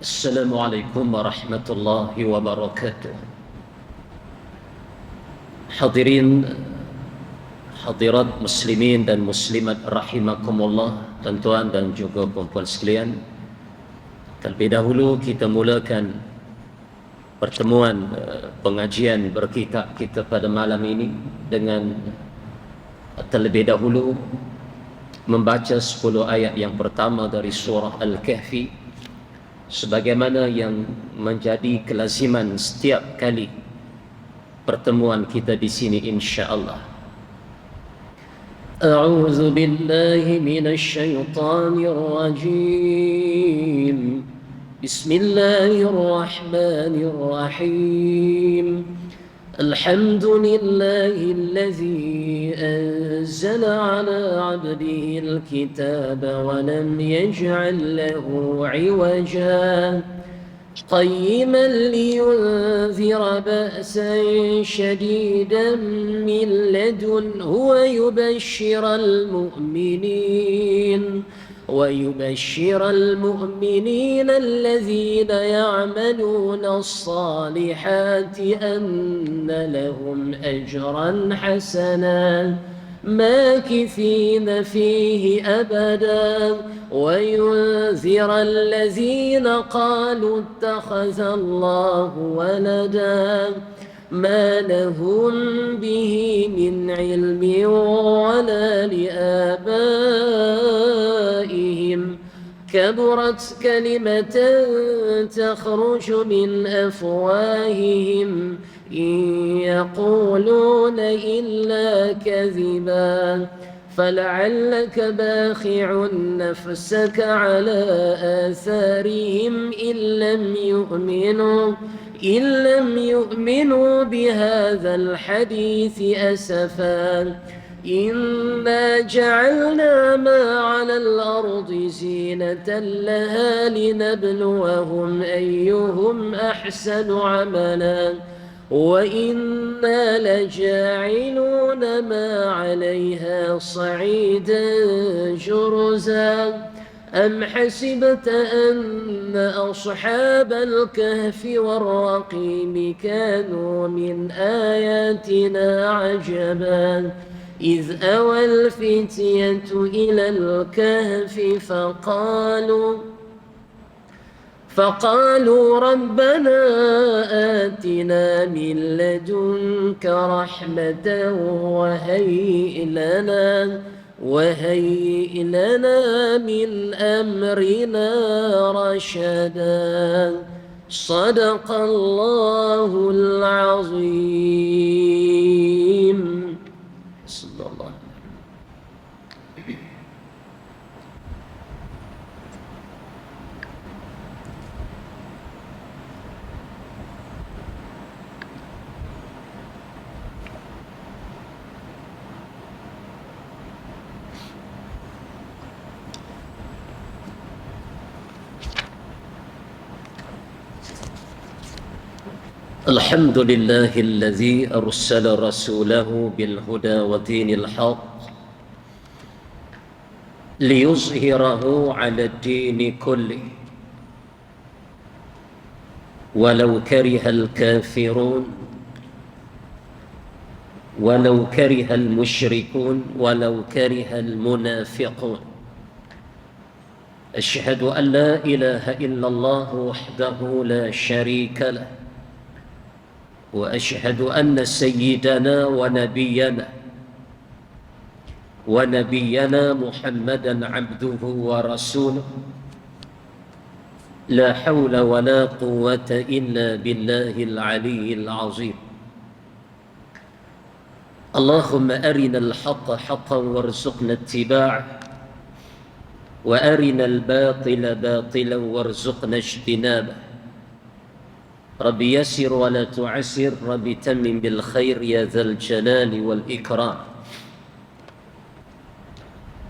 Assalamualaikum warahmatullahi wabarakatuh. Hadirin hadirat muslimin dan muslimat rahimakumullah, tuan-tuan dan juga puan-puan sekalian. Terlebih dahulu kita mulakan pertemuan pengajian berkitab kita pada malam ini dengan terlebih dahulu membaca 10 ayat yang pertama dari surah Al-Kahfi, sebagaimana yang menjadi kelaziman setiap kali pertemuan kita di sini insyaallah. A'udzu billahi minasy syaithanir rajim. Bismillahirrahmanirrahim. Alhamdulillahillazi anzala ala 'abdihi al-kitaba wa lam yaj'al lahu 'iwaja قيما لينذر بأسا شديدا من لدنه ويبشر المؤمنين الذين يعملون الصالحات أن لهم أجرا حسنا ماكثين فيه أبدا وينذر الذين قالوا اتخذ الله ولدا ما لهم به من علم ولا لآبائهم كبرت كلمة تخرج من أفواههم إن يقولون إلا كذبا فلعلك باخع نفسك على آثارهم إن لم يؤمنوا بهذا الحديث أسفا إنا جعلنا ما على الأرض زينة لها لنبلوهم أيهم أحسن عملا وإنا لجاعلون ما عليها صعيدا جرزا أم حسبت أن أصحاب الكهف والرقيم كانوا من آياتنا عجبا إذ أوى الفتية إلى الكهف فقالوا ربنا آتنا من لدنك رحمة وهيئ لنا من أمرنا رشدا صدق الله العظيم. بسم الله. الحمد لله الذي أرسل رسوله بالهدى ودين الحق ليظهره على الدين كله ولو كره الكافرون ولو كره المشركون ولو كره المنافقون. أشهد أن لا إله إلا الله وحده لا شريك له وأشهد أن سيدنا ونبينا محمدا عبده ورسوله لا حول ولا قوة إلا بالله العلي العظيم. اللهم أرنا الحق حقا وارزقنا اتباعه وأرنا الباطل باطلا وارزقنا اجتنابه. رب يسر ولا تعسر رب تمم بالخير يا ذا الجلال والإكرام.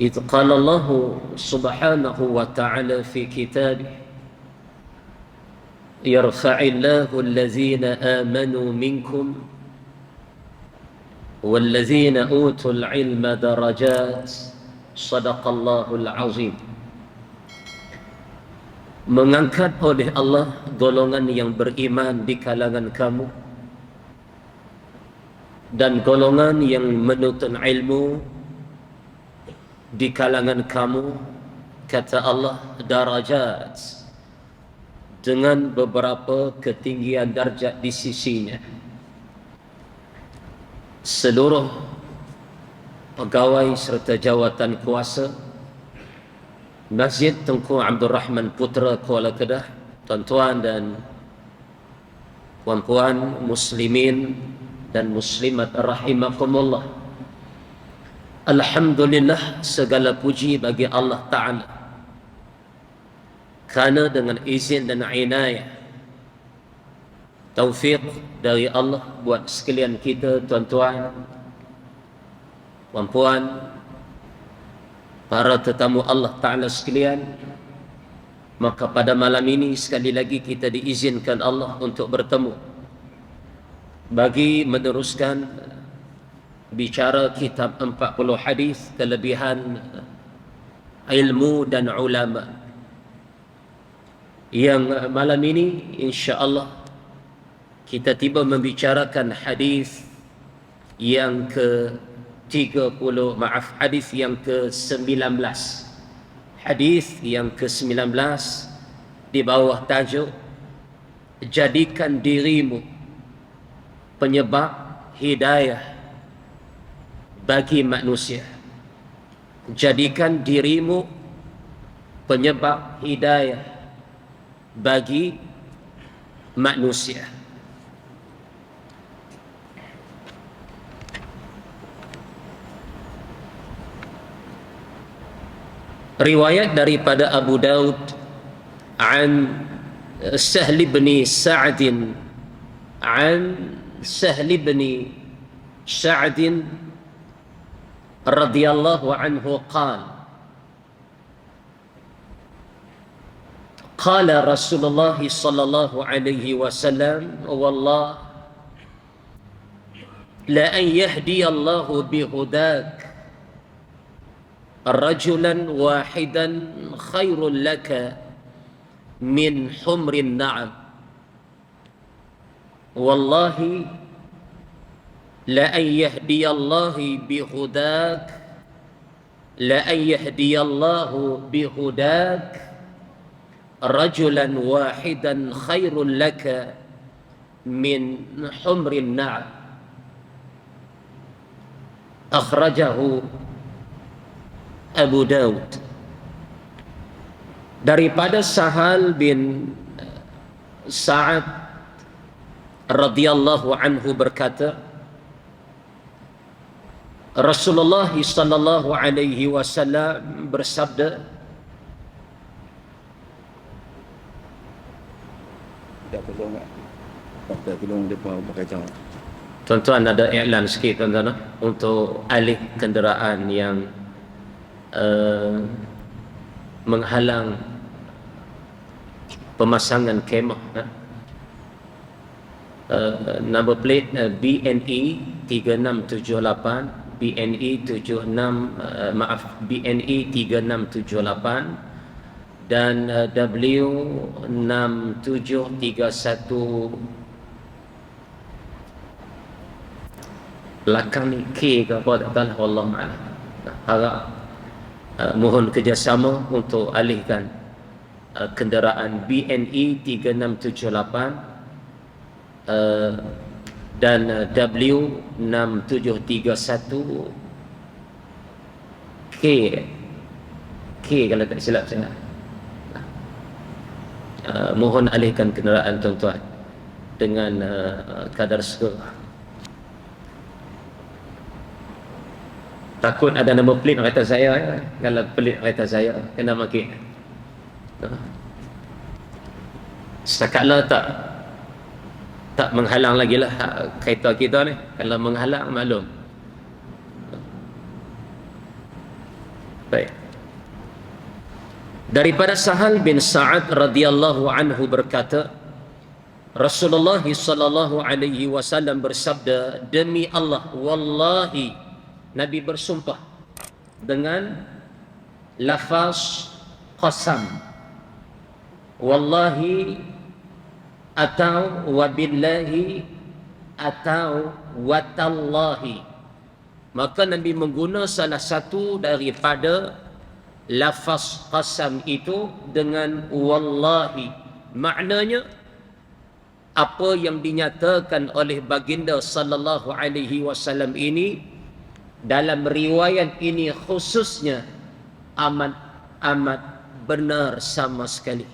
إذ قال الله سبحانه وتعالى في كتابه يرفع الله الذين آمنوا منكم والذين أوتوا العلم درجات. صدق الله العظيم. mengangkat oleh Allah golongan yang beriman di kalangan kamu dan golongan yang menuntut ilmu di kalangan kamu, kata Allah, darajat, dengan beberapa ketinggian darjat di sisinya. Seluruh pegawai serta jawatan kuasa Masjid Tunku Abdul Rahman Putra Kuala Kedah, tuan-tuan dan puan-puan muslimin dan muslimat rahimakumullah, alhamdulillah, segala puji bagi Allah Ta'ala kerana dengan izin dan inayah, taufik dari Allah buat sekalian kita, tuan-tuan, puan-puan, para tetamu Allah Ta'ala sekalian, maka pada malam ini sekali lagi kita diizinkan Allah untuk bertemu bagi meneruskan bicara kitab 40 hadis kelebihan ilmu dan ulama, yang malam ini insya-Allah kita tiba membicarakan hadis yang hadis yang ke-19. Hadis yang ke-19 di bawah tajuk jadikan dirimu penyebab hidayah bagi manusia. Jadikan dirimu penyebab hidayah bagi manusia. Riwayat daripada Abu Daud an Sahl bin Sa'd an Sahl bin Sa'd radhiyallahu anhu qala قال رسول الله صلى الله عليه وسلم والله لأن يهدي الله بهداك رجلا واحدا خير لك من حمر النعم والله لأن يهدي الله بهداك لأن يهدي الله بهداك رجلا واحدا خير لك من حمر النعم أخرجه Abu Daud. Daripada Sahal bin Sa'ad radhiyallahu anhu berkata, Rasulullah sallallahu alaihi wasallam bersabda, tolong dia pakai jawab. Tuan-tuan, ada iklan sikit tuan-tuan untuk alih kenderaan yang menghalang pemasangan kemah. Number plate BNE 3678 BNE 3678 dan W6731 belakang ni K ke apa tak tahu, wallahu a'lam. Harap mohon kerjasama untuk alihkan kenderaan BNE 3678 dan W6731 K kalau tak silap saya. Mohon alihkan kenderaan tuan-tuan dengan kadar segera. Takut ada nama pelik kereta saya ya. Kalau pelik kereta saya kena maki. Setakatlah tak menghalang lagi lah kereta kita ni. Kalau menghalang maklum. Baik. Daripada Sahal bin Sa'ad radhiyallahu anhu berkata, Rasulullah sallallahu alaihi wasallam bersabda, demi Allah, wallahi, Nabi bersumpah dengan lafaz qasam, wallahi atau wabillahi atau watallahi. Maka Nabi mengguna salah satu daripada lafaz qasam itu dengan wallahi. Maknanya apa yang dinyatakan oleh baginda sallallahu alaihi wasallam ini dalam riwayat ini khususnya amat benar sama sekali.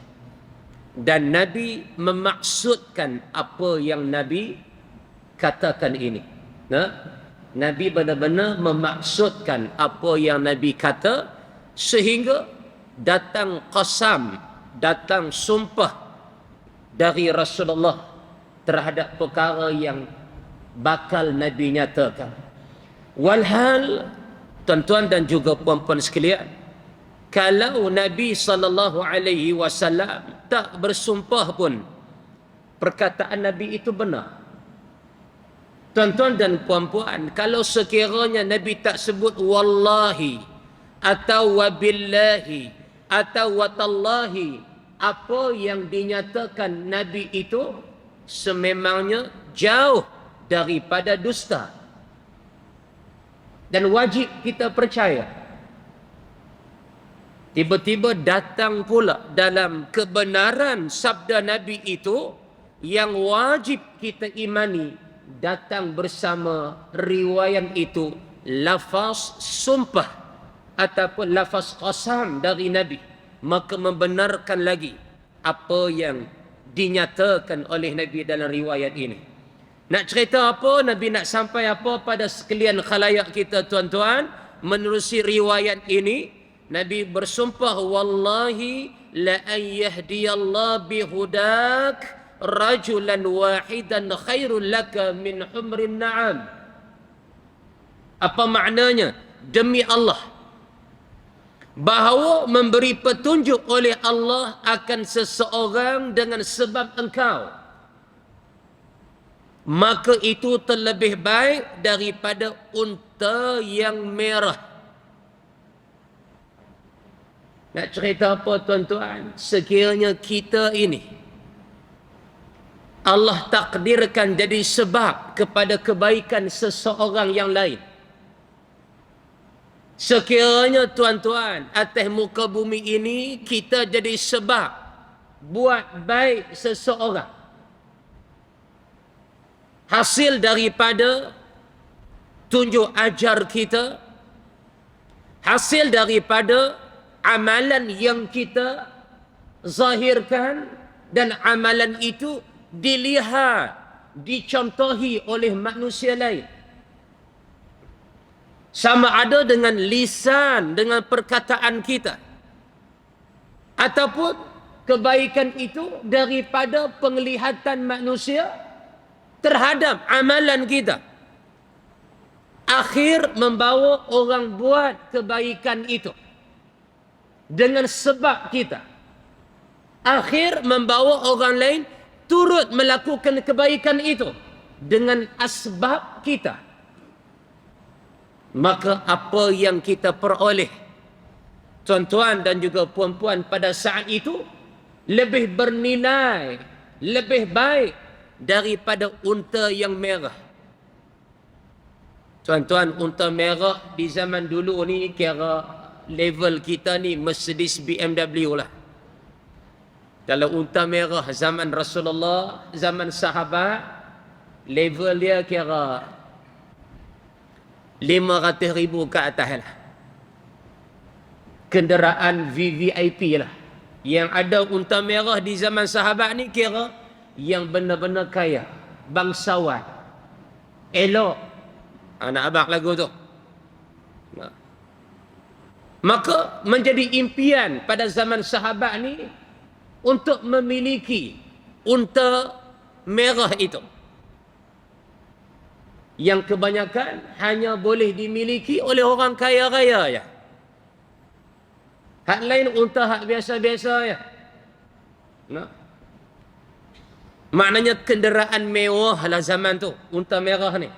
Dan Nabi memaksudkan apa yang Nabi katakan ini. Nabi benar-benar memaksudkan apa yang Nabi kata, sehingga datang qasam, datang sumpah dari Rasulullah terhadap perkara yang bakal Nabi nyatakan. Walhal, tuan-tuan dan juga puan-puan sekalian, kalau Nabi SAW tak bersumpah pun, perkataan Nabi itu benar. Tuan-tuan dan puan-puan, kalau sekiranya Nabi tak sebut wallahi atau wabillahi atau watallahi, apa yang dinyatakan Nabi itu sememangnya jauh daripada dusta. Dan wajib kita percaya. Tiba-tiba datang pula dalam kebenaran sabda Nabi itu yang wajib kita imani, datang bersama riwayat itu lafaz sumpah ataupun lafaz qasam dari Nabi. Maka membenarkan lagi apa yang dinyatakan oleh Nabi dalam riwayat ini. Nak cerita apa? Nabi nak sampai apa pada sekalian khalayak kita, tuan-tuan? Menerusi riwayat ini, Nabi bersumpah, wallahi la an yahdiyallahu bihudak rajulan wahidan khairul laka min humrin na'am. Apa maknanya? Demi Allah, bahawa memberi petunjuk oleh Allah akan seseorang dengan sebab engkau, maka itu terlebih baik daripada unta yang merah. Nak cerita apa, tuan-tuan? Sekiranya kita ini Allah takdirkan jadi sebab kepada kebaikan seseorang yang lain, sekiranya, tuan-tuan, atas muka bumi ini kita jadi sebab buat baik seseorang, hasil daripada tunjuk ajar kita, hasil daripada amalan yang kita zahirkan, dan amalan itu dilihat, dicontohi oleh manusia lain, sama ada dengan lisan, dengan perkataan kita, ataupun kebaikan itu daripada penglihatan manusia terhadap amalan kita, akhir membawa orang buat kebaikan itu dengan sebab kita, akhir membawa orang lain turut melakukan kebaikan itu dengan asbab kita. Maka apa yang kita peroleh, tuan-tuan dan juga puan-puan, pada saat itu lebih bernilai, lebih baik daripada unta yang merah. Tuan-tuan, unta merah di zaman dulu ni kira level kita ni Mercedes BMW lah. Kalau unta merah zaman Rasulullah, zaman sahabat, level dia kira 500,000 ke atas lah. Kenderaan VVIP lah. Yang ada unta merah di zaman sahabat ni kira yang benar-benar kaya, bangsawan, elok. Anak abang lagu tu. Maka menjadi impian pada zaman sahabat ni untuk memiliki unta merah itu, yang kebanyakan hanya boleh dimiliki oleh orang kaya-kaya ya. Hak lain unta hak biasa-biasa ya. Maknanya kenderaan mewah lah zaman tu, unta merah ni,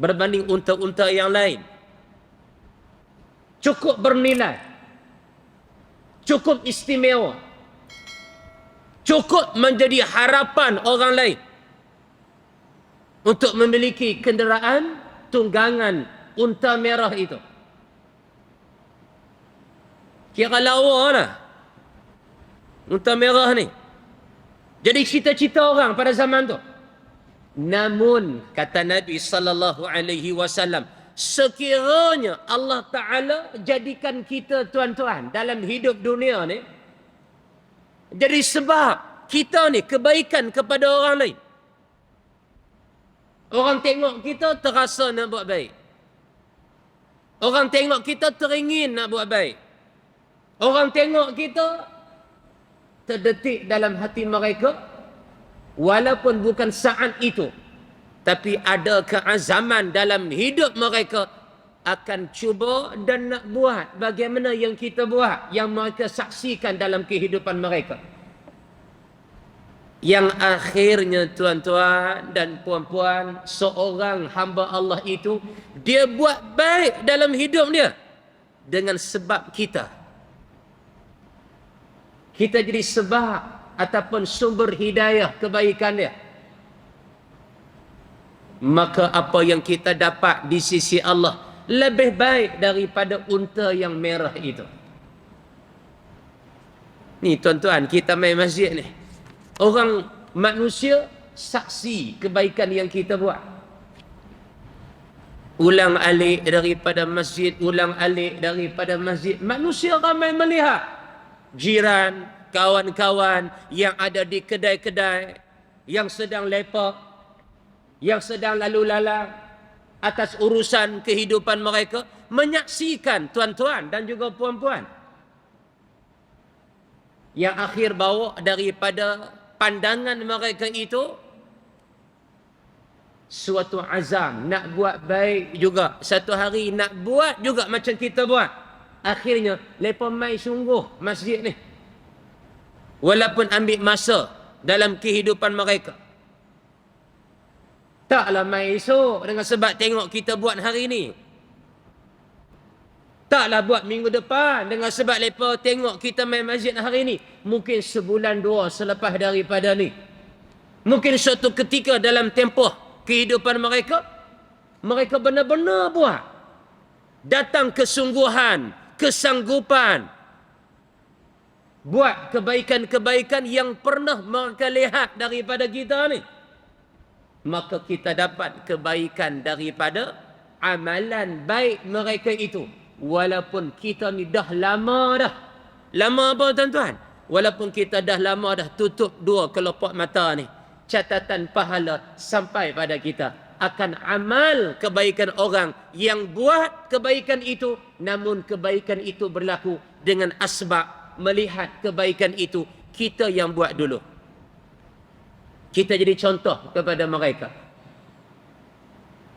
berbanding unta-unta yang lain. Cukup bernilai, cukup istimewa. cukup menjadi harapan orang lain untuk memiliki kenderaan tunggangan unta merah itu. Kira lawa lah unta merah ni. Jadi cita-cita orang pada zaman tu. Namun kata Nabi sallallahu alaihi wasallam, sekiranya Allah Taala jadikan kita tuan-tuan dalam hidup dunia ni jadi sebab kita ni kebaikan kepada orang lain. Orang tengok kita terasa nak buat baik. Orang tengok kita teringin nak buat baik. Orang tengok kita terdetik dalam hati mereka, walaupun bukan saat itu, tapi ada keazaman dalam hidup mereka akan cuba dan nak buat bagaimana yang kita buat, yang mereka saksikan dalam kehidupan mereka. Yang akhirnya tuan-tuan dan puan-puan, seorang hamba Allah itu dia buat baik dalam hidup dia dengan sebab kita. Kita jadi sebab ataupun sumber hidayah kebaikan dia. Maka apa yang kita dapat di sisi Allah lebih baik daripada unta yang merah itu. Ni tuan-tuan, kita main masjid ni. Orang manusia saksi kebaikan yang kita buat. Ulang alik daripada masjid, ulang alik daripada masjid. Manusia ramai melihat. Jiran, kawan-kawan yang ada di kedai-kedai, yang sedang lepak, yang sedang lalu lalang atas urusan kehidupan mereka, menyaksikan tuan-tuan dan juga puan-puan. Yang akhir bawa daripada pandangan mereka itu suatu azam nak buat baik juga. Satu hari nak buat juga macam kita buat. Akhirnya mereka mai sungguh masjid ni, walaupun ambil masa dalam kehidupan mereka. Taklah mai esok dengan sebab tengok kita buat hari ni. Taklah buat minggu depan dengan sebab mereka tengok kita main masjid hari ni. Mungkin sebulan dua selepas daripada ni. Mungkin suatu ketika dalam tempoh kehidupan mereka, mereka benar-benar buat. Datang kesungguhan, kesanggupan. Buat kebaikan-kebaikan yang pernah mereka lihat daripada kita ni. Maka kita dapat kebaikan daripada amalan baik mereka itu. Walaupun kita ni dah lama dah. Lama apa tuan-tuan? Walaupun kita dah lama dah tutup dua kelopak mata ni. Catatan pahala sampai pada kita. Akan amal kebaikan orang yang buat kebaikan itu. Namun kebaikan itu berlaku dengan asbab melihat kebaikan itu kita yang buat dulu. Kita jadi contoh kepada mereka.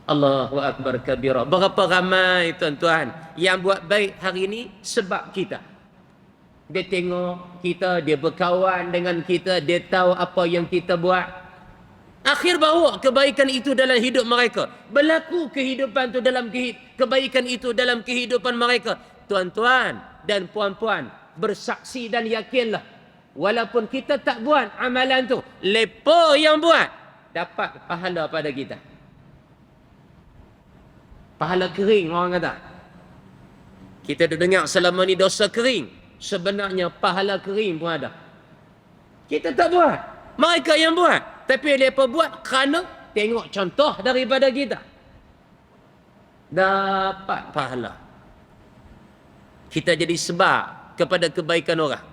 Allahu Akbar kabira. Berapa ramai tuan-tuan yang buat baik hari ini sebab kita. Dia tengok kita, dia berkawan dengan kita, dia tahu apa yang kita buat. Akhir bawa kebaikan itu dalam hidup mereka. Berlaku kehidupan itu dalam kebaikan itu dalam kehidupan mereka. Tuan-tuan dan puan-puan, bersaksi dan yakinlah. Walaupun kita tak buat amalan tu, lepa yang buat dapat pahala pada kita. Pahala kering orang kata. Kita dah dengar selama ni dosa kering. Sebenarnya pahala kering pun ada. Kita tak buat. Mereka yang buat. Tapi mereka buat kerana tengok contoh daripada kita. Dapat pahala. Kita jadi sebab kepada kebaikan orang.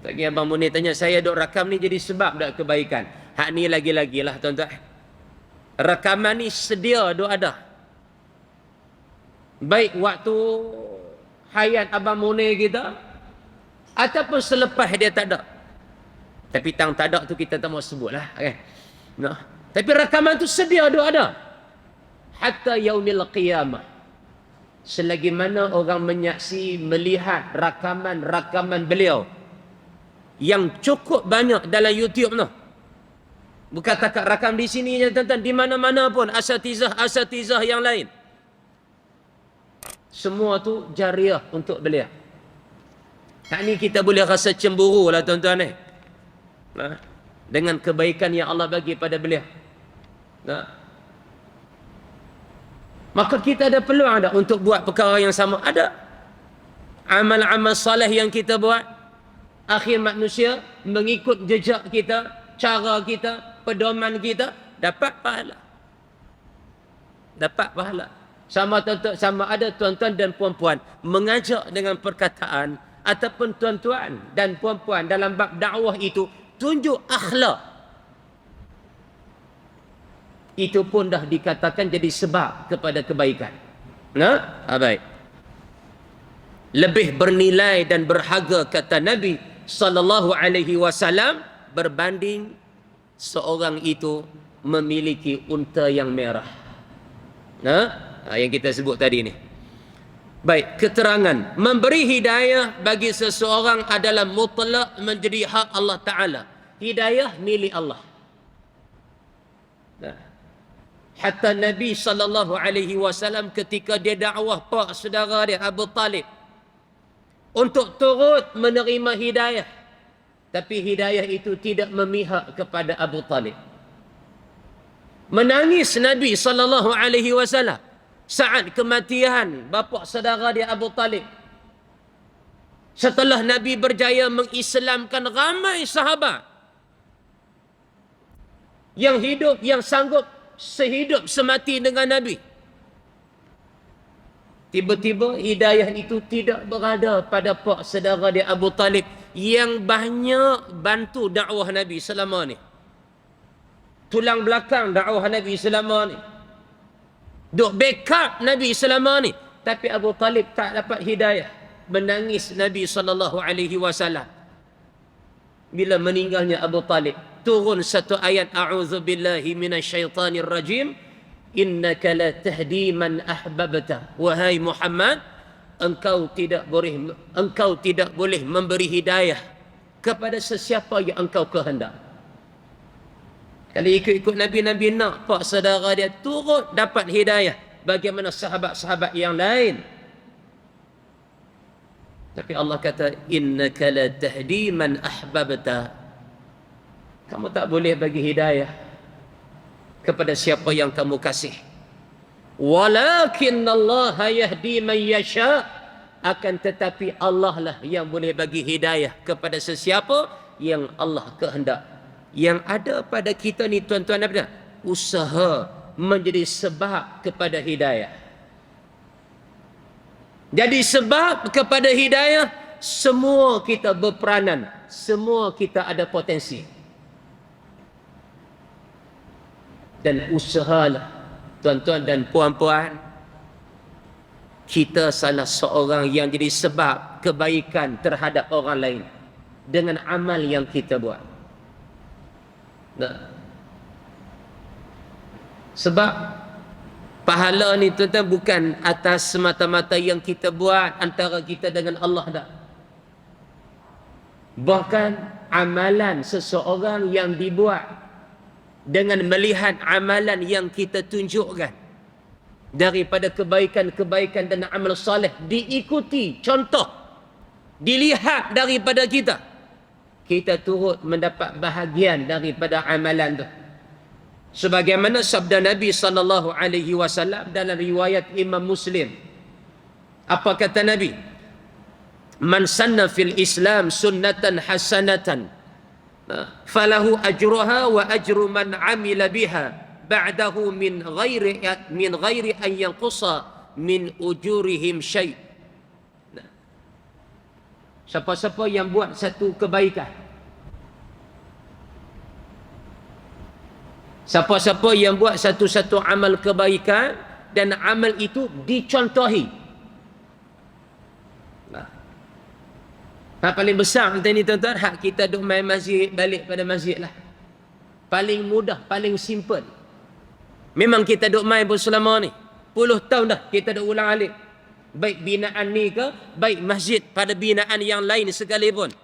Tak kira Abang Munir tanya, saya duk rakam ni jadi sebab tak kebaikan. Hak ni lagi-lagi lah tuan-tuan. Rakaman ni sedia duk ada. Baik waktu hayat Abang Munir kita, ataupun selepas dia tak ada. Tapi tang tak ada tu kita tak mau sebut lah. Okay. No. Tapi rakaman tu sedia duk ada. Hatta yaumil qiyamah. Selagi mana orang menyaksi, melihat rakaman-rakaman beliau yang cukup banyak dalam YouTube tu. Bukan takat rakam di sini je tuan-tuan, di mana-mana pun asatizah yang lain. Semua tu jariah untuk beliau. Tak ni kita boleh rasa cemburu lah tuan-tuan ni. Dengan kebaikan yang Allah bagi pada beliau. Maka kita ada peluang tak untuk buat perkara yang sama? Ada. Amal-amal salih yang kita buat, akhir manusia mengikut jejak kita, cara kita, pedoman kita, dapat pahala. Dapat pahala. Sama ada tuan-tuan dan puan-puan mengajak dengan perkataan, ataupun tuan-tuan dan puan-puan dalam bab dakwah itu tunjuk akhlak, itu pun dah dikatakan jadi sebab kepada kebaikan. Baik. Lebih bernilai dan berharga, kata Nabi sallallahu alaihi wasallam, berbanding seorang itu memiliki unta yang merah. Yang kita sebut tadi ni. Baik, keterangan memberi hidayah bagi seseorang adalah mutlak menjadi hak Allah Ta'ala. Hidayah milik Allah. Hatta Nabi sallallahu alaihi wasallam ketika dia dakwah pak saudara dia Abu Talib untuk turut menerima hidayah, tapi hidayah itu tidak memihak kepada Abu Talib. Menangis Nabi sallallahu alaihi wasallam saat kematian bapa saudara dia Abu Talib. Setelah Nabi berjaya mengislamkan ramai sahabat yang hidup, yang sanggup sehidup semati dengan Nabi, tiba-tiba hidayah itu tidak berada pada pak saudara dia Abu Talib yang banyak bantu dakwah Nabi selama ni, tulang belakang dakwah Nabi selama ni, duk backup Nabi selama ni. Tapi Abu Talib tak dapat hidayah. Menangis Nabi SAW. Bila meninggalnya Abu Talib, turun satu ayat, a'udzubillahi minasyaitanir rajim, innaka la tahdi man ahbabta. Wahai Muhammad, engkau tidak boleh memberi hidayah kepada sesiapa yang engkau kehendak. Kalau ikut-ikut Nabi-Nabi nak pak saudara dia turut dapat hidayah, bagaimana sahabat-sahabat yang lain? Tapi Allah kata, innaka la tahdi man ahbabta. Kamu tak boleh bagi hidayah kepada siapa yang kamu kasih. Walakin Allah yahdi man yasha. Akan tetapi Allah lah yang boleh bagi hidayah kepada sesiapa yang Allah kehendak. Yang ada pada kita ni tuan-tuan, apa? Usaha menjadi sebab kepada hidayah. Jadi sebab kepada hidayah, semua kita berperanan, semua kita ada potensi. Dan usahalah tuan-tuan dan puan-puan, kita salah seorang yang jadi sebab kebaikan terhadap orang lain dengan amal yang kita buat. Sebab pahala ni tuan-tuan bukan atas semata-mata yang kita buat antara kita dengan Allah dah. Bahkan amalan seseorang yang dibuat dengan melihat amalan yang kita tunjukkan daripada kebaikan-kebaikan dan amal soleh, diikuti contoh, dilihat daripada kita, kita turut mendapat bahagian daripada amalan tu. Sebagaimana sabda Nabi sallallahu alaihi wasallam dalam riwayat Imam Muslim. Apa kata Nabi? Man sanna fil Islam sunnatan hasanatan falahu ajruha wa ajru man amila biha ba'dahu min ghairi an yanqusa min ujurihim syai'. Siapa-siapa yang buat satu kebaikan, siapa-siapa yang buat satu-satu amal kebaikan dan amal itu dicontohi. Paling besar nanti ni tuan-tuan, hak kita duk main masjid, balik pada masjid lah. Paling mudah, paling simple. Memang kita duk main pun selama ni. Puluh tahun dah kita duk ulang alik. Baik binaan ni ke, baik masjid pada binaan yang lain sekalipun.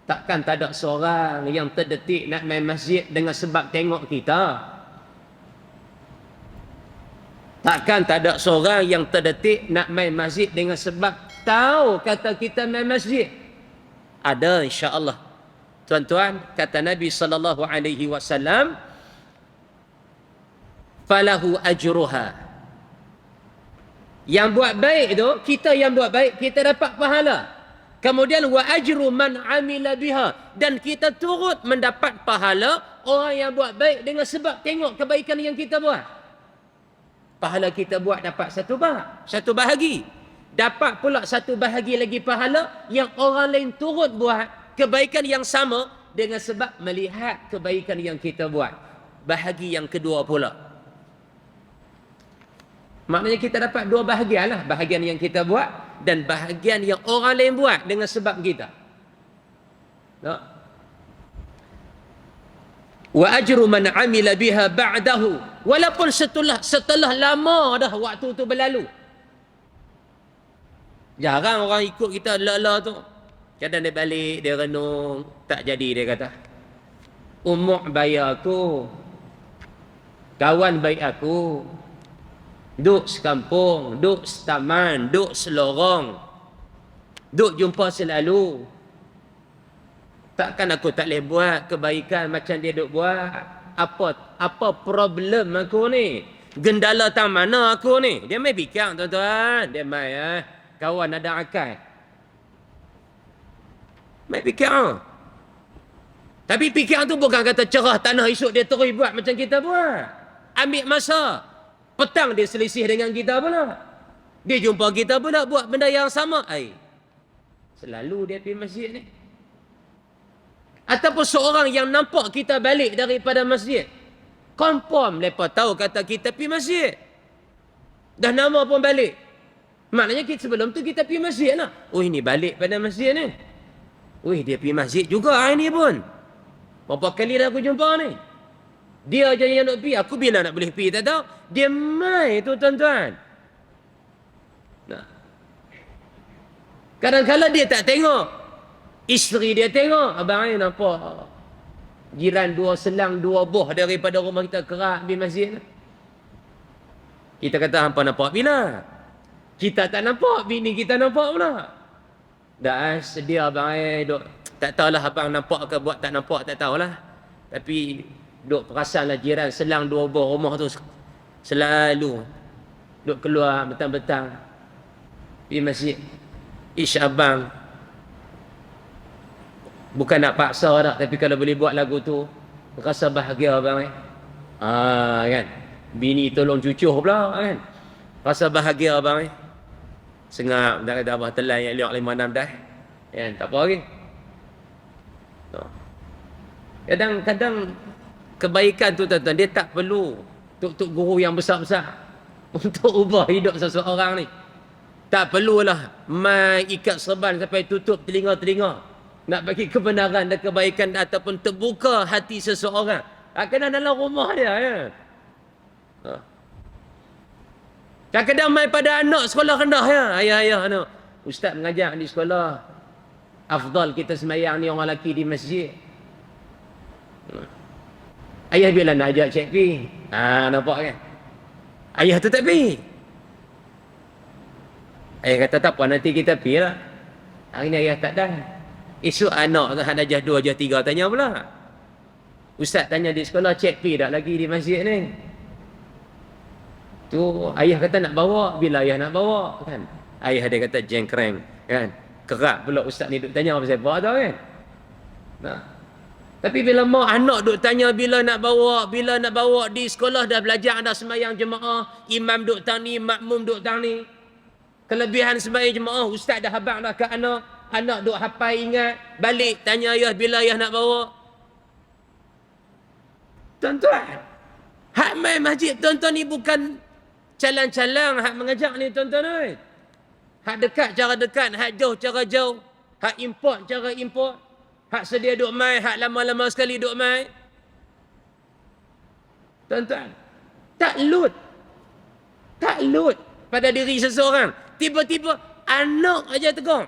Takkan tak ada seorang yang terdetik nak main masjid dengan sebab tengok kita. Takkan tak ada seorang yang terdetik nak main masjid dengan sebab tahu kata kita main masjid? Ada, insya-Allah. Tuan-tuan, kata Nabi sallallahu alaihi wasallam, falahu ajruha. Yang buat baik tu, kita yang buat baik, kita dapat pahala. Kemudian wa ajru man amila biha, dan kita turut mendapat pahala orang yang buat baik dengan sebab tengok kebaikan yang kita buat. Pahala kita buat dapat satu bahagi. Dapat pula satu bahagi lagi pahala yang orang lain turut buat kebaikan yang sama dengan sebab melihat kebaikan yang kita buat. Bahagi yang kedua pula. Maknanya kita dapat dua bahagian lah. Bahagian yang kita buat dan bahagian yang orang lain buat dengan sebab kita. Tak? Wa ajru man amila biha ba'dahu. Walaupun setelah lama dah waktu tu berlalu. Jarang orang ikut kita lala tu. Kadang dia balik, dia renung. Tak jadi dia kata. Umur bayar aku. Kawan baik aku. Duk sekampung, duk setaman, duk selorong. Duk jumpa selalu. Takkan aku tak boleh buat kebaikan macam dia duk buat. Apa problem aku ni? Gendala tang mana aku ni? Dia main fikir, tuan-tuan. Dia main kawan ada akal. Main fikir. Tapi fikir tu bukan kata cerah tanah esok dia terus buat macam kita buat. Ambil masa. Petang dia selisih dengan kita pula. Dia jumpa kita pula buat benda yang sama. Selalu dia pergi masjid ni. Ataupun seorang yang nampak kita balik daripada masjid. Confirm mereka tahu kata kita pergi masjid. Dah nama pun balik. Maknanya sebelum tu kita pergi masjid lah. Oh, ini balik pada masjid ni. Wih, dia pergi masjid juga hari ni pun. Berapa kali dah aku jumpa ni. Dia je yang nak pergi. Aku bila nak boleh pergi tak tahu. Dia mai tu, tuan-tuan. Nah. Kadang-kadang dia tak tengok. Isteri dia tengok. Abang ni nampak jiran dua selang, dua buah daripada rumah kita kerak pergi masjid. Kita kata hampa nampak bila? Kita tak nampak, bini kita nampak pula. Dah sedia abang duk. Tak tahulah abang nampak ke buat tak nampak, tak tahulah. Tapi duk perasanlah jiran selang dua buah rumah tu selalu duk keluar petang-petang pergi masjid. Ish abang bukan nak paksa dah, tapi kalau boleh buat lagu tu rasa bahagia abang kan. Bini tolong cucuh pula kan. Rasa bahagia abang sengap dah kata abang telan yang liak 5-6 dah kan, tak apa lagi. Kadang-kadang kebaikan tu, tuan-tuan, dia tak perlu tuk-tuk guru yang besar-besar untuk ubah hidup seseorang ni. Tak perlulah mai ikat serban sampai tutup telinga-telinga nak bagi kebenaran dan kebaikan ataupun terbuka hati seseorang. Kena dalam rumah dia ya. Kadang-kadang mai pada anak sekolah rendah ya. Ayah-ayah anak. Ustaz mengajar di sekolah. Afdal kita semayang ni orang lelaki di masjid. Ayah bila nak ajak cik pergi. Nampak kan? Ayah tu tak pergi. Ayah kata tak apa, nanti kita pergi lah. Hari ni ayah tak dah. Esok anak tu ada jah 2, jah 3 tanya pula. Ustaz tanya di sekolah, cik pergi tak lagi di masjid ni? Tu ayah kata nak bawa. Bila ayah nak bawa kan? Ayah dia kata jengkreng kan? Kerak pula ustaz ni duk tanya pasal apa tau kan? Nah. Tapi bila mak anak duk tanya bila nak bawa di sekolah dah belajar dah sembahyang jemaah, imam duk tang ni, makmum duk tang ni. Kelebihan sembahyang jemaah, ustaz dah habaq dah ke anak duk hafal ingat, balik tanya ayah bila ayah nak bawa. Tuan-tuan, hak main masjid tuan-tuan ni bukan calang-calang hak mengajak ni tuan-tuan oi. Hak dekat cara dekat, hak jauh cara jauh, hak import cara import. Hak sedia duk mai, hak lama-lama sekali duk mai. Tuan-tuan, tak lut pada diri seseorang. Tiba-tiba anak aja tegur.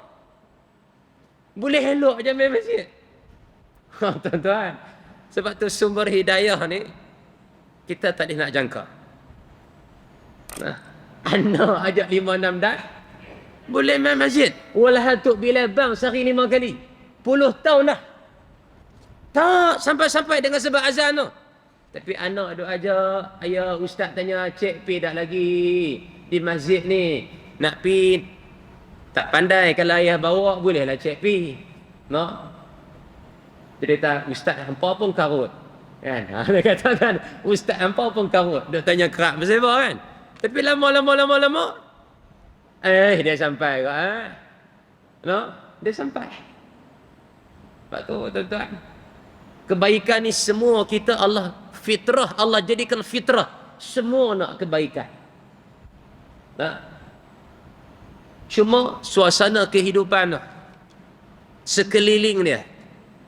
Boleh elok aja main masjid. Tuan-tuan, sebab tu sumber hidayah ni kita tak boleh nak jangka. Anak ajak 5-6 dah. Boleh main masjid. Walah Tok Bilal bang sehari 5 kali. Puluh tahun dah. Tak sampai-sampai dengan sebab azan tu. Tapi anak duk ajak, ayah ustaz tanya, cik pi dah lagi di masjid ni. Nak pi tak pandai, kalau ayah bawa bolehlah cik pi. No? Dia kata, ustaz hampa pun karut. Kan? Dia kata kan, ustaz hampa pun karut. Dia tanya kerak bersebab kan. Tapi lama, dia sampai kok. No? Dia sampai. Sebab tu, tuan-tuan. Kebaikan ni semua kita Allah fitrah, Allah jadikan fitrah. Semua nak kebaikan. Nah. Cuma suasana kehidupan sekeliling dia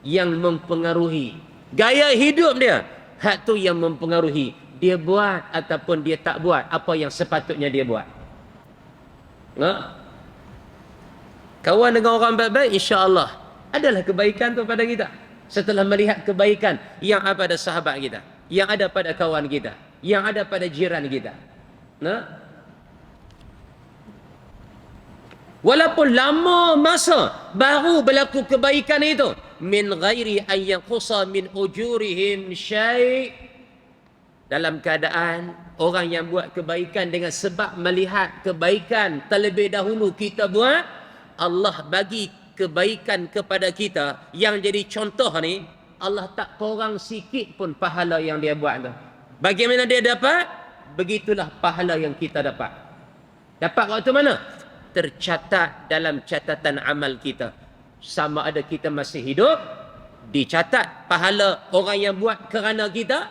yang mempengaruhi. Gaya hidup dia, hak tu yang mempengaruhi. Dia buat ataupun dia tak buat apa yang sepatutnya dia buat. Nah. Kawan dengan orang baik-baik, insya-Allah adalah kebaikan tu pada kita. Setelah melihat kebaikan yang ada pada sahabat kita, yang ada pada kawan kita, yang ada pada jiran kita. Nah. Walaupun lama masa baru berlaku kebaikan itu, min ghairi an yanqusa min ujurihim syai', dalam keadaan orang yang buat kebaikan dengan sebab melihat kebaikan terlebih dahulu kita buat, Allah bagi kebaikan kepada kita yang jadi contoh ni, Allah tak kurang sikit pun pahala yang dia buat tu. Bagaimana dia dapat? Begitulah pahala yang kita dapat. Dapat waktu mana? Tercatat dalam catatan amal kita. Sama ada kita masih hidup, dicatat pahala orang yang buat kerana kita,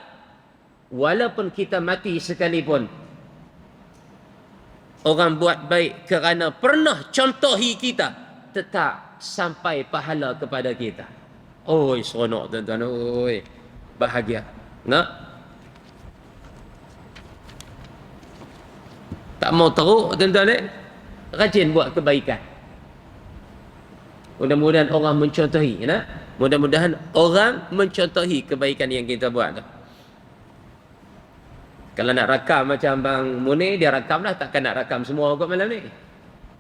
walaupun kita mati sekalipun, orang buat baik kerana pernah contohi kita, tetap sampai pahala kepada kita. Oi, seronok tuan-tuan. Oi, bahagia. Nak? Tak mau teruk tuan-tuan eh? Rajin buat kebaikan. Mudah-mudahan orang mencontohi. Nah? Mudah-mudahan orang mencontohi kebaikan yang kita buat tu. Kalau nak rakam macam Bang Munir, dia rakam lah. Takkan nak rakam semua kot malam ni.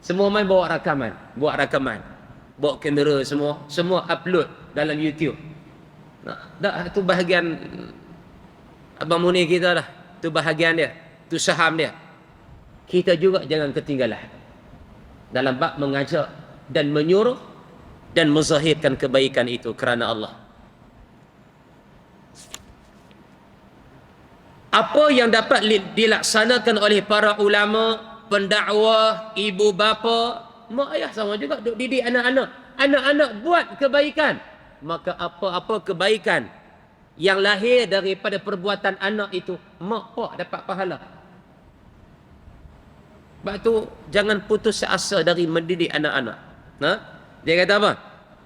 Semua main bawa rakaman. Buat rakaman. Bawa kamera semua. Semua upload dalam YouTube. Dah, tu bahagian Abang Munir kita dah. Tu bahagian dia. Tu saham dia. Kita juga jangan ketinggalan dalam bab mengajak dan menyuruh dan menzahirkan kebaikan itu kerana Allah. Apa yang dapat dilaksanakan oleh para ulama, pendakwah, ibu bapa, mak ayah sama juga duk didik anak-anak. Anak-anak buat kebaikan. Maka apa-apa kebaikan yang lahir daripada perbuatan anak itu, mak pak dapat pahala. Sebab tu jangan putus asa dari mendidik anak-anak. Dia kata apa?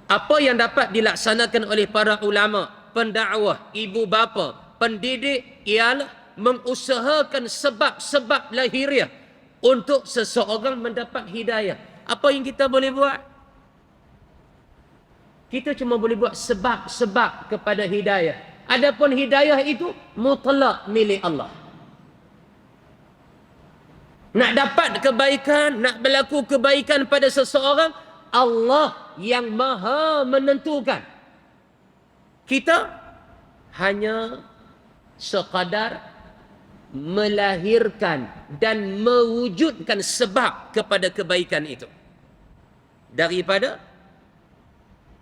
Apa yang dapat dilaksanakan oleh para ulama, pendakwah, ibu bapa, pendidik ialah mengusahakan sebab-sebab lahiriah untuk seseorang mendapat hidayah. Apa yang kita boleh buat? Kita cuma boleh buat sebab-sebab kepada hidayah. Adapun hidayah itu mutlak milik Allah. Nak dapat kebaikan, nak berlaku kebaikan pada seseorang, Allah yang maha menentukan. Kita hanya sekadar melahirkan dan mewujudkan sebab kepada kebaikan itu. Daripada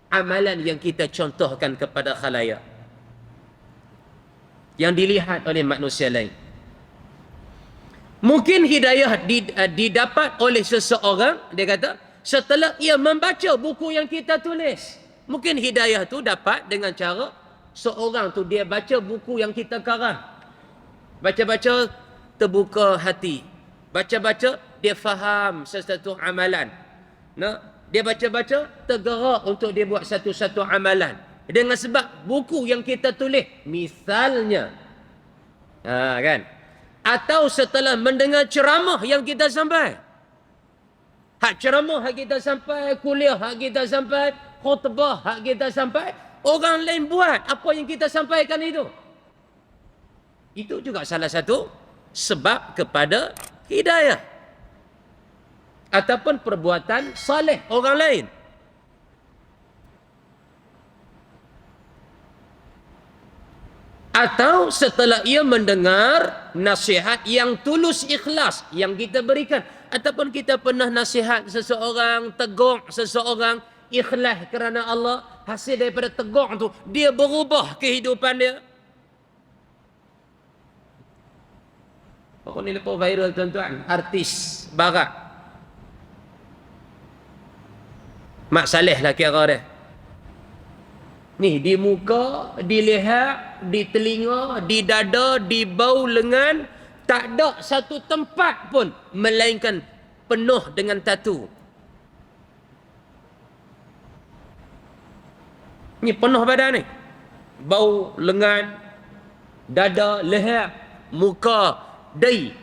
amalan yang kita contohkan kepada khalayak, yang dilihat oleh manusia lain. Mungkin hidayah didapat oleh seseorang, dia kata, setelah ia membaca buku yang kita tulis. Mungkin hidayah tu dapat dengan cara seorang tu dia baca buku yang kita karang. Baca-baca terbuka hati. Baca-baca dia faham sesuatu amalan. Dia baca-baca tergerak untuk dia buat satu-satu amalan. Dengan sebab buku yang kita tulis. Misalnya. Kan? Atau setelah mendengar ceramah yang kita sampai. Hak ceramah hak kita sampai, kuliah hak kita sampai, khutbah hak kita sampai, orang lain buat apa yang kita sampaikan itu. Itu juga salah satu sebab kepada hidayah. ataupun perbuatan saleh orang lain. Atau setelah ia mendengar nasihat yang tulus ikhlas yang kita berikan, ataupun kita pernah nasihat seseorang, tegur seseorang ikhlas kerana Allah, hasil daripada tegur tu dia berubah kehidupan dia. Pokok ni lepas viral tuan-tuan, artis barat Mak Saleh lah kira dia. Ni di muka, di leher, di telinga, di dada, di bau lengan, tak ada satu tempat pun melainkan penuh dengan tatu. Ni penuh badan ni. Bau lengan, dada, leher, muka, dahi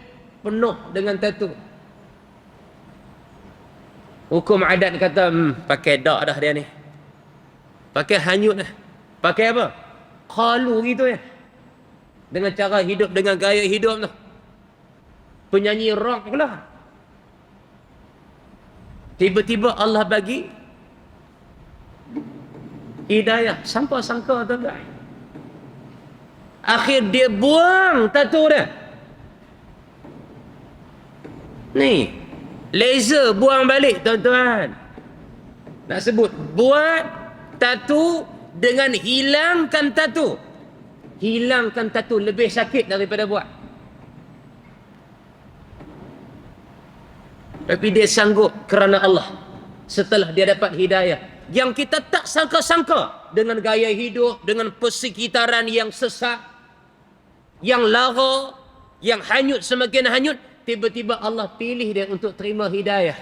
penuh dengan tatu. Hukum adat kata pakai dak dah dia ni. Pakai hanyut dah. Pakai apa? Qalu gitu ya. Dengan cara hidup, dengan gaya hidup tu. Penyanyi rock pula. Tiba-tiba Allah bagi hidayah. Sampai sangka tuan-tuan. Akhir dia buang tatu dia. Ni. Laser buang balik tuan-tuan. Nak sebut. Buat tatu dengan hilangkan tatu. Hilangkan tatu lebih sakit daripada buat. Tapi dia sanggup kerana Allah. Setelah dia dapat hidayah. Yang kita tak sangka-sangka. Dengan gaya hidup, dengan persekitaran yang sesak, yang lara, yang hanyut semakin hanyut. Tiba-tiba Allah pilih dia untuk terima hidayah.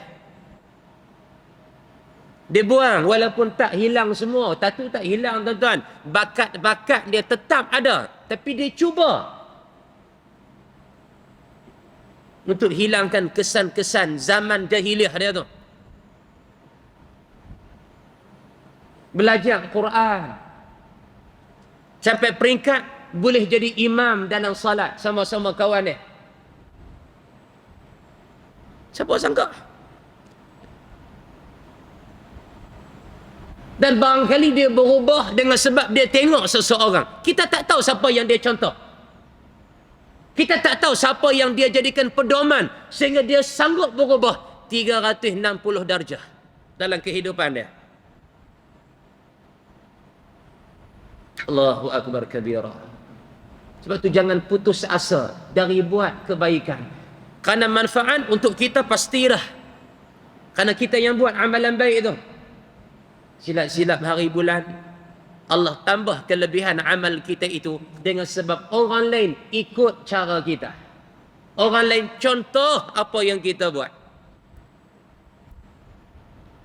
Dia buang walaupun tak hilang semua. Tatu tak hilang tuan-tuan. Bakat-bakat dia tetap ada. Tapi dia cuba untuk hilangkan kesan-kesan zaman jahiliah dia tu. Belajar Quran. Sampai peringkat boleh jadi imam dalam salat sama-sama kawan dia. Siapa sangka? Dan barangkali dia berubah dengan sebab dia tengok seseorang. Kita tak tahu siapa yang dia contoh. Kita tak tahu siapa yang dia jadikan pedoman sehingga dia sanggup berubah 360 darjah dalam kehidupan dia. Allahu Akbar kabira. Sebab tu jangan putus asa dari buat kebaikan. Kerana manfaat untuk kita pastilah. Kerana kita yang buat amalan baik itu. Silap-silap hari bulan. Allah tambah kelebihan amal kita itu. Dengan sebab orang lain ikut cara kita. Orang lain contoh apa yang kita buat.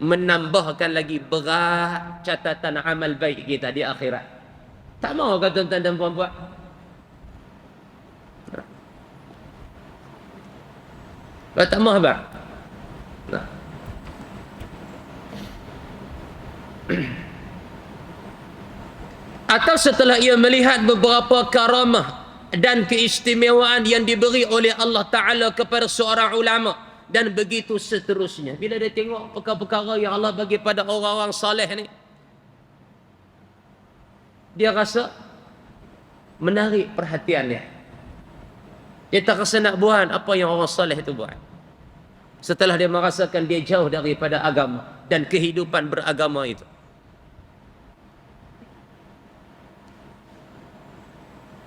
Menambahkan lagi berat catatan amal baik kita di akhirat. Tak mahu kata tuan-tuan dan puan-puan. Tak mahu abang. Atau setelah ia melihat beberapa karamah dan keistimewaan yang diberi oleh Allah Ta'ala kepada seorang ulama dan begitu seterusnya. Bila dia tengok perkara-perkara yang Allah bagi pada orang-orang saleh ni, dia rasa menarik perhatian dia. Dia tak rasa nak buat apa yang orang saleh itu buat. Setelah dia merasakan dia jauh daripada agama dan kehidupan beragama itu.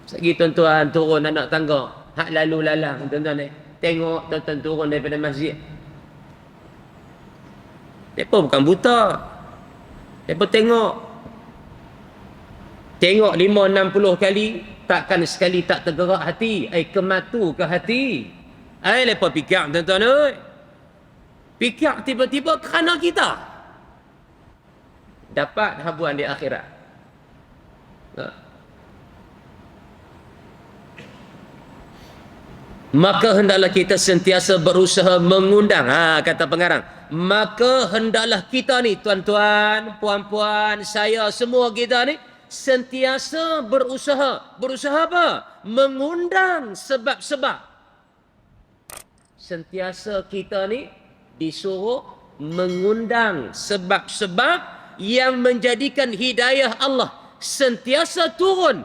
Segi tuan-tuan turun anak tangga, hak lalu lalang tuan-tuan ni. Tengok tuan-tuan turun daripada masjid. Depa bukan buta. Depa tengok 5-60 kali, takkan sekali tak tergerak hati. Kematu ke hati. Lepas fikir tuan-tuan oi. Fikir tiba-tiba kerana kita dapat habuan di akhirat. Maka hendaklah kita sentiasa berusaha mengundang. Kata pengarang. Maka hendaklah kita ni, tuan-tuan, puan-puan, saya, semua kita ni, sentiasa berusaha. Berusaha apa? Mengundang sebab-sebab. Sentiasa kita ni disuruh mengundang sebab-sebab yang menjadikan hidayah Allah sentiasa turun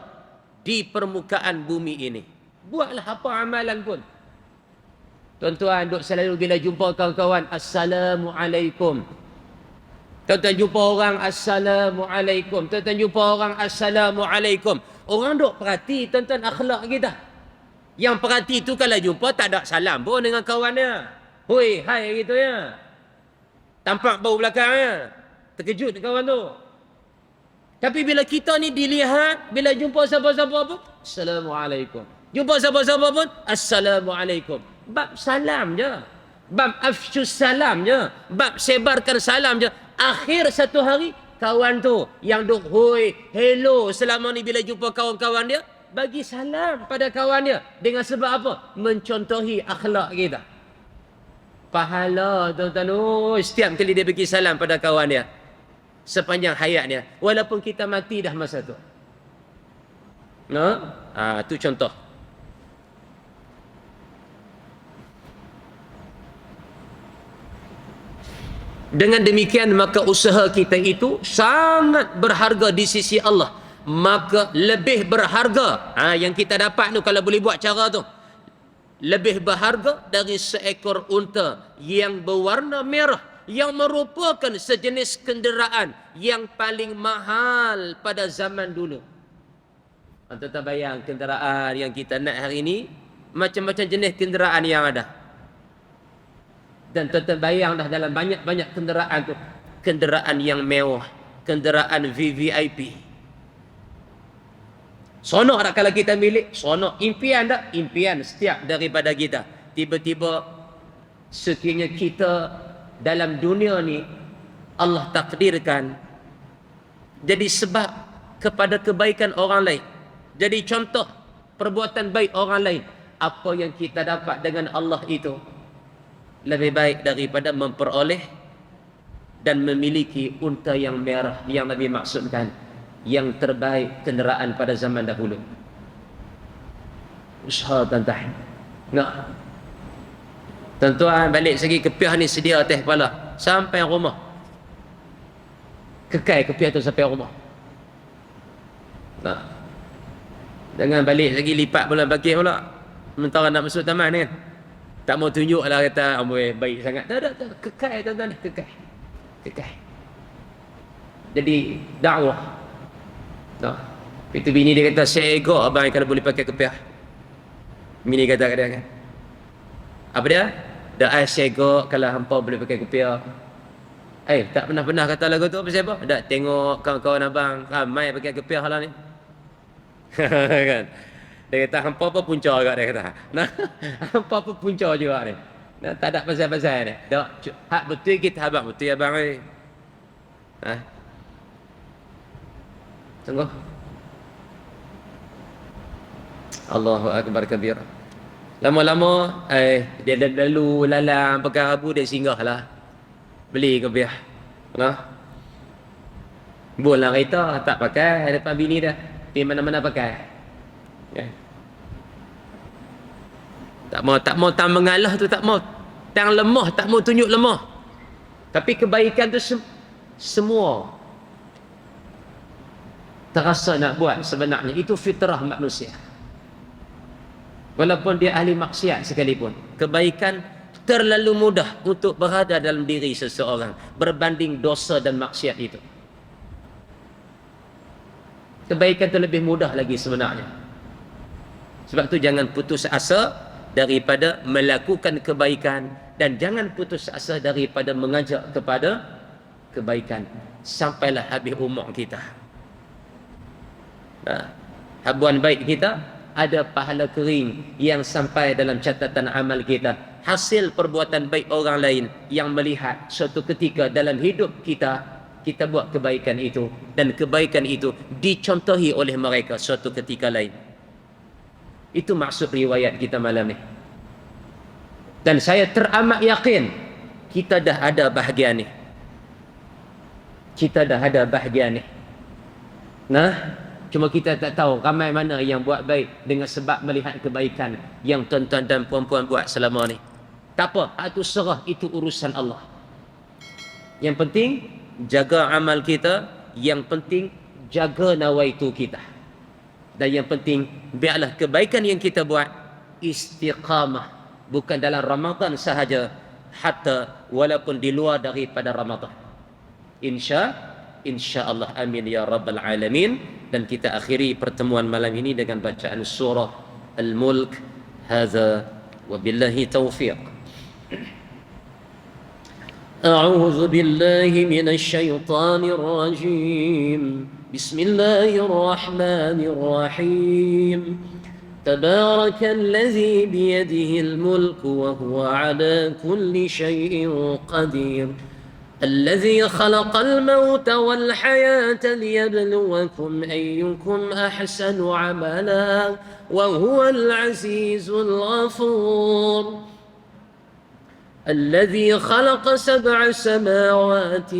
di permukaan bumi ini. Buatlah apa amalan pun. Tuan-tuan duk selalu bila jumpa kawan-kawan, Assalamualaikum. Tuan-tuan jumpa orang, Assalamualaikum. Tuan-tuan jumpa orang, Assalamualaikum. Orang duk perhati tuan-tuan akhlak kita. Yang perhati tu kalau jumpa tak ada salam pun dengan kawan dia. Hoi, hai gitu ya. Tampak bau belakangnya. Terkejut kawan tu. Tapi bila kita ni dilihat, bila jumpa siapa-siapa pun, Assalamualaikum. Jumpa siapa-siapa pun, Assalamualaikum. Bab salam je. Bab afsyus salam je. Bab sebarkan salam je. Akhir satu hari, kawan tu yang duk hoi, hello selama ni bila jumpa kawan-kawan dia, bagi salam pada kawan dia. Dengan sebab apa? Mencontohi akhlak kita. Pahala tuan-tuan. Oh, setiap kali dia bagi salam pada kawan dia. Sepanjang hayatnya. Walaupun kita mati dah masa tu. No? Tu contoh. Dengan demikian maka usaha kita itu sangat berharga di sisi Allah. Maka lebih berharga yang kita dapat tu kalau boleh buat cara tu. Lebih berharga dari seekor unta yang berwarna merah, yang merupakan sejenis kenderaan yang paling mahal pada zaman dulu. Tuan-tuan bayang kenderaan yang kita naik hari ini, macam-macam jenis kenderaan yang ada. Dan tuan-tuan bayang dah dalam banyak-banyak kenderaan tu, kenderaan yang mewah, kenderaan VVIP. Sonok tak kalau kita milik? Sonok. Impian tak? Impian setiap daripada kita. Tiba-tiba sekiranya kita dalam dunia ni Allah takdirkan jadi sebab kepada kebaikan orang lain, jadi contoh perbuatan baik orang lain, apa yang kita dapat dengan Allah itu lebih baik daripada memperoleh dan memiliki unta yang merah yang Nabi maksudkan, yang terbaik kenderaan pada zaman dahulu. Usaha tuan-tuan. Tuan-tuan balik segi kepiah ni sedia atas kepala sampai rumah. Kekal kepiah tu sampai rumah. Jangan balik lagi lipat bulan bakis pula. Mentara nak masuk taman kan. Tak mau tunjuk lah kata amboi baik sangat. Tak. Kekal tuan-tuan, kekal. Jadi dakwah. Itu bini dia kata, saya ego abang kalau boleh pakai kepiah. Bini kata kat dia kan. Apa dia? Dah saya ego kalau hampa boleh pakai kepiah. Tak pernah kata lagu tu pasal apa? Dah tengok kawan-kawan abang ramai pakai kepiah lah ni. Kan? Dia kata hampa apa punca juga dia kata. Hampa apa punca juga ni. Tak ada pasal-pasal ni. Dak hak betul kita abang betul abang ni. Sungguh. Allahu akbar kabir. Lama-lama dia lalu lalang pegang abu dia singgahlah. Beli kepiah. Bola kereta tak pakai depan bini dah. Pergi mana-mana pakai. Tak mau tang mengalah tu, tak mau tang lemah, tak mau tunjuk lemah. Tapi kebaikan tu semua terasa nak buat sebenarnya. Itu fitrah manusia. Walaupun dia ahli maksiat sekalipun, kebaikan terlalu mudah untuk berada dalam diri seseorang berbanding dosa dan maksiat itu. Kebaikan itu lebih mudah lagi sebenarnya. Sebab tu jangan putus asa daripada melakukan kebaikan, dan jangan putus asa daripada mengajak kepada kebaikan sampailah habis umur kita. Habuan baik kita ada pahala kering yang sampai dalam catatan amal kita. Hasil perbuatan baik orang lain yang melihat suatu ketika dalam hidup kita buat kebaikan itu, dan kebaikan itu dicontohi oleh mereka suatu ketika lain. Itu maksud riwayat kita malam ni. Dan saya teramat yakin kita dah ada bahagian ni. Kita dah ada bahagian ni. Cuma kita tak tahu ramai mana yang buat baik dengan sebab melihat kebaikan yang tuan-tuan dan puan-puan buat selama ni. Tak apa, itu serah, itu urusan Allah. Yang penting jaga amal kita, yang penting jaga nawaitu kita. Dan yang penting biarlah kebaikan yang kita buat istiqamah, bukan dalam Ramadan sahaja, hatta walaupun di luar daripada Ramadan. InsyaAllah, amin ya rabbal alamin. Dan kita akhiri pertemuan malam ini dengan bacaan surah Al-Mulk. Hadza wabillahi taufiq. أعوذ بالله من الشيطان الرجيم. بسم الله الرحمن الرحيم. تبارك الذي بيده الملك وهو على كل شيء قدير. الذي خلق الموت والحياة ليبلوكم أيكم أحسن عملا وهو العزيز الغفور. الذي خلق 7 سماوات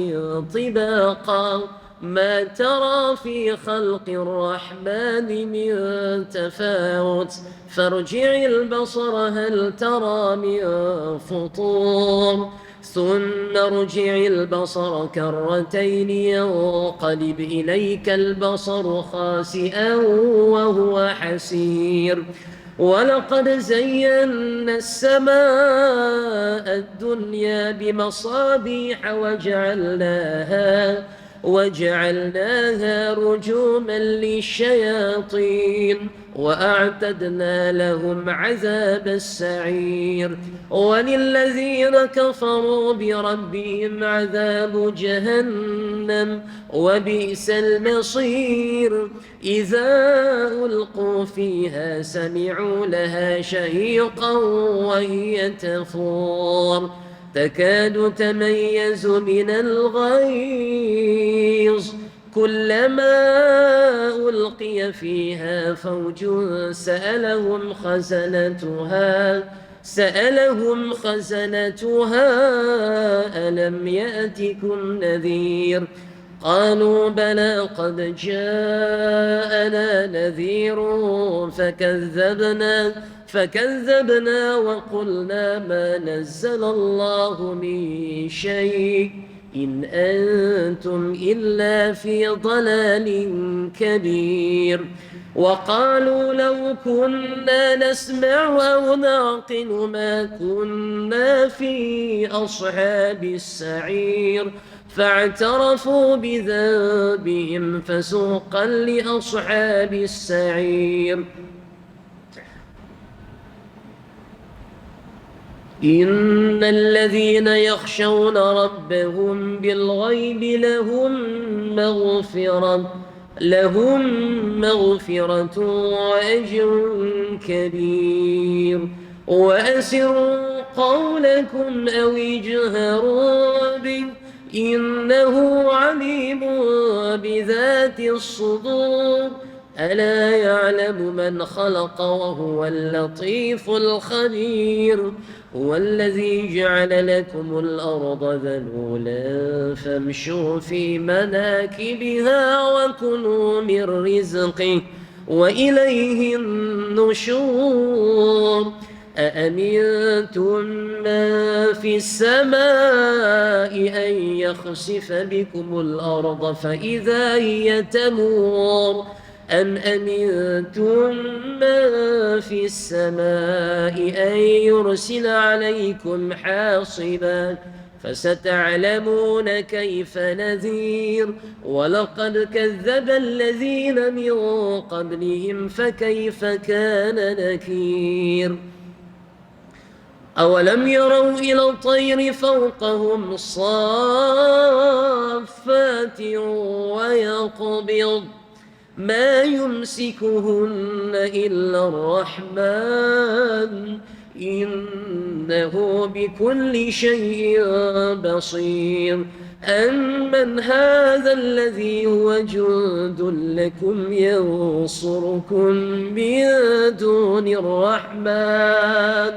طباقا ما ترى في خلق الرحمن من تفاوت فارجع البصر هل ترى من فطور ثم ارجع البصر كرتين ينقلب إليك البصر خاسئا وهو حسير. ولقد زينا السماء الدنيا بمصابيح وجعلناها رجوما للشياطين وأعتدنا لهم عذاب السعير. وللذين كفروا بربهم عذاب جهنم وبئس المصير. إذا ألقوا فيها سمعوا لها شهيقا وهي تفور تكاد تميز من الغيظ كلما ألقي فيها فوج سألهم خزنتها ألم يأتكم نذير. قالوا بلى قد جاءنا نذير فكذبنا وقلنا ما نزل الله من شيء إن أنتم إلا في ضلال كبير. وقالوا لو كنا نسمع أو نعقل ما كنا في أصحاب السعير فاعترفوا بذنبهم فسوقا لأصحاب السعير. إن الذين يخشون ربهم بالغيب لهم مغفرة وأجر كبير. وأسروا قولكم أو اجهروا به إنه عليم بذات الصدور. ألا يعلم من خلق وهو اللطيف الخبير. هو الذي جعل لكم الأرض ذلولا فامشوا في مناكبها وكلوا من رزقه وإليه النشور. أأمنتم من في السماء أن يخسف بكم الأرض فإذا هي تمور أم أمنتم من في السماء أن يرسل عليكم حاصبا فستعلمون كيف نذير. ولقد كذب الذين من قبلهم فكيف كان نكير. أولم يروا إلى الطير فوقهم صافات ويقبض ما يمسكهن إلا الرحمن إنه بكل شيء بصير. أمن هذا الذي هو جند لكم ينصركم من دون الرحمن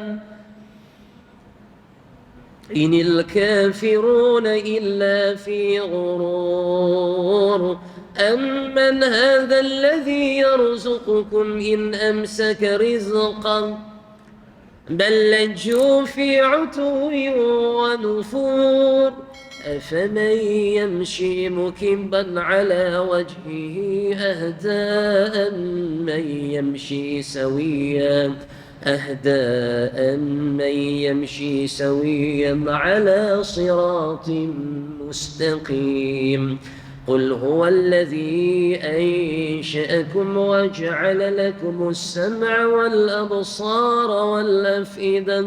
إن الكافرون إلا في غرور. أمن هذا الذي يرزقكم إن أمسك رزقا بل لجوا في عتو ونفور أفمن يمشي مكبا على وجهه أهدى من يمشي سويا على صراط مستقيم قل هو الذي أنشأكم وجعل لكم السمع والأبصار والأفئدة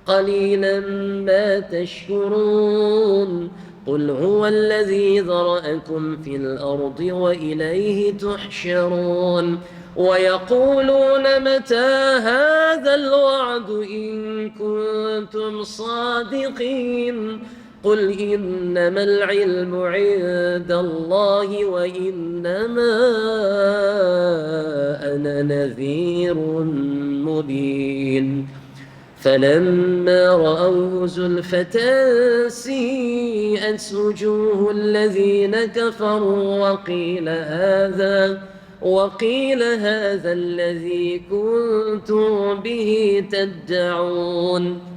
قليلا ما تشكرون قل هو الذي ذرأكم في الأرض وإليه تحشرون ويقولون متى هذا الوعد إن كنتم صادقين قل إنما العلم عند الله وإنما أنا نذير مبين فلما رأوه زلفة سيئت وجوه الذين كفروا وقيل هذا الذي كنتم به تدعون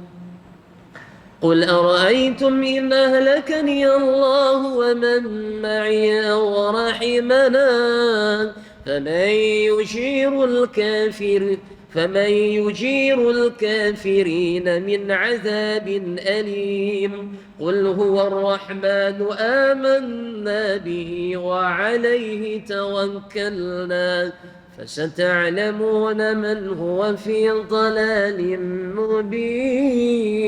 قل أرأيتم إن أهلكني الله ومن معي ورحمنا فمن يجير الكافرين من عذاب أليم قل هو الرحمن آمنا به وعليه توكلنا فستعلمون من هو في ضلال مبين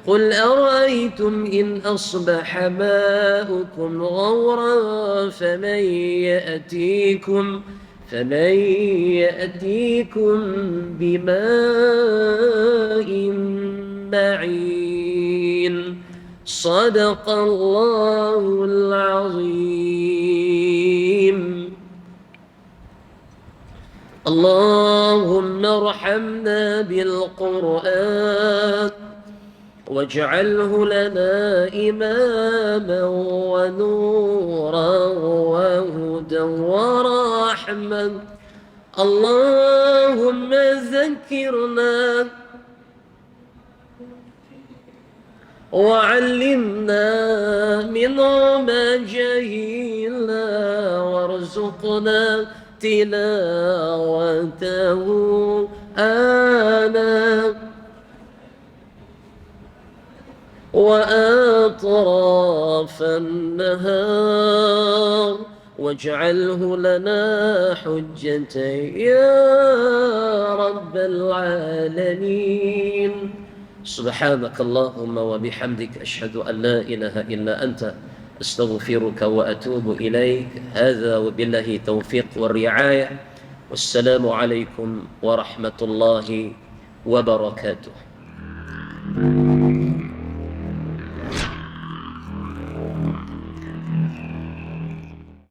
قل أرأيتم إن أصبح ماؤكم غورا فمن يأتيكم بماء معين صدق الله العظيم اللهم ارحمنا بالقرآن واجعله لنا إماما ونورا وهدى ورحمة اللهم ذكرنا وعلمنا منه ما جهلنا وارزقنا تلاوته آناء وأطراف النهار واجعله لنا حجة يا رب العالمين سبحانك اللهم وبحمدك أشهد أن لا إله إلا أنت أستغفرك وأتوب إليك هذا وبالله توفيق والرعاية والسلام عليكم ورحمة الله وبركاته